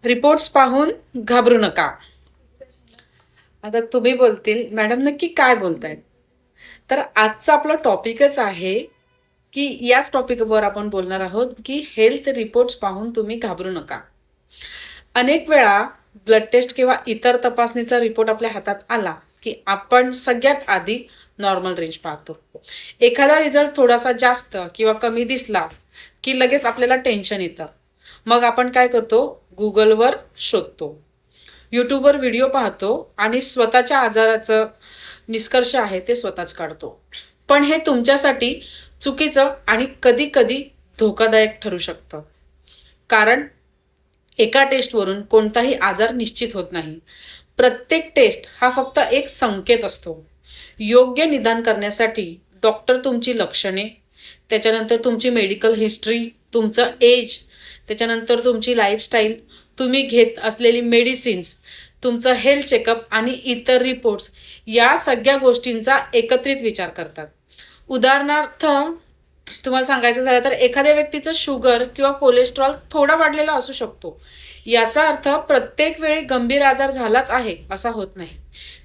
Reports पाहून घाबरू नका. आता तुम्ही बोलतील, मॅडम नक्की काय बोलतायत? तर आजचा आपला टॉपिकच आहे की याच टॉपिकवर आपण बोलणार आहोत की हेल्थ रिपोर्ट्स पाहून तुम्ही घाबरू नका. अनेक वेळा ब्लड टेस्ट किंवा इतर तपासणीचा रिपोर्ट आपल्या हातात आला की आपण सगळ्यात आधी नॉर्मल रेंज पाहतो. एखादा रिझल्ट थोडासा जास्त किंवा कमी दिसला की लगेच आपल्याला टेन्शन येतं. मग आपण काय करतो? गुगलवर शोधतो, यूट्यूबवर व्हिडिओ पाहतो आणि स्वतःच्या आजाराचं निष्कर्ष आहे ते स्वतःच काढतो. पण हे तुमच्यासाठी चुकीचं आणि कधी कधी धोकादायक ठरू शकतं. कारण एका टेस्टवरून कोणताही आजार निश्चित होत नाही. प्रत्येक टेस्ट हा फक्त एक संकेत असतो. योग्य निदान करण्यासाठी डॉक्टर तुमची लक्षणे, त्याच्यानंतर तुमची मेडिकल हिस्ट्री, तुमचं एज, त्याच्यानंतर तुमची लाईफस्टाईल, तुम्ही घेत असलेली मेडिसिन्स, तुमचं हेल्थ चेकअप आणि इतर रिपोर्ट्स या सगळ्या गोष्टींचा एकत्रित विचार करतात. उदाहरणार्थ तुम्हाला सांगायचं झालं तर एखाद्या व्यक्तीचं शुगर किंवा कोलेस्ट्रॉल थोडा वाढलेला असू शकतो. याचा अर्थ प्रत्येक वेळी गंभीर आजार झालाच आहे असा होत नाही.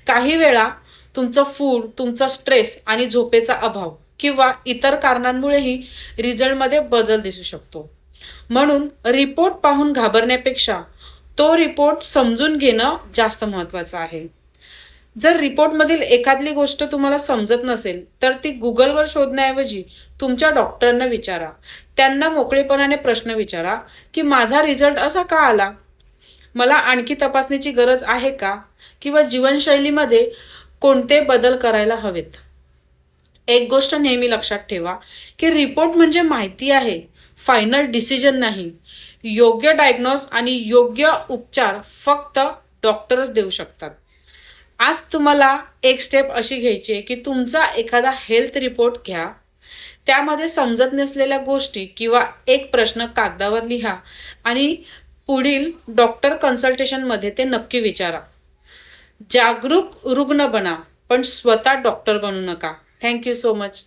काही वेळा तुमचं फूड, तुमचा स्ट्रेस आणि झोपेचा अभाव किंवा इतर कारणांमुळेही रिझल्टमध्ये बदल दिसू शकतो. म्हणून रिपोर्ट पाहून घाबरण्यापेक्षा तो रिपोर्ट समजून घेणं जास्त महत्त्वाचं आहे. जर रिपोर्टमधील एखादी गोष्ट तुम्हाला समजत नसेल तर ती गुगलवर शोधण्याऐवजी तुमच्या डॉक्टरांना विचारा. त्यांना मोकळेपणाने प्रश्न विचारा की माझा रिझल्ट असा का आला? मला आणखी तपासणीची गरज आहे का? किंवा जीवनशैलीमध्ये कोणते बदल करायला हवेत? एक गोष्ट नेहमी लक्षात ठेवा की रिपोर्ट म्हणजे माहिती आहे, फायनल डिसिजन नाही. योग्य डायग्नोस आणि योग्य उपचार फक्त डॉक्टरच देऊ शकतात. आज तुम्हाला एक स्टेप अशी घ्यायची आहे की तुमचा एखादा हेल्थ रिपोर्ट घ्या, त्यामध्ये समजत नसलेल्या गोष्टी किंवा एक प्रश्न कागदावर लिहा आणि पुढील डॉक्टर कन्सल्टेशनमध्ये ते नक्की विचारा. जागरूक रुग्ण बना, पण स्वतः डॉक्टर बनू नका. Thank you so much.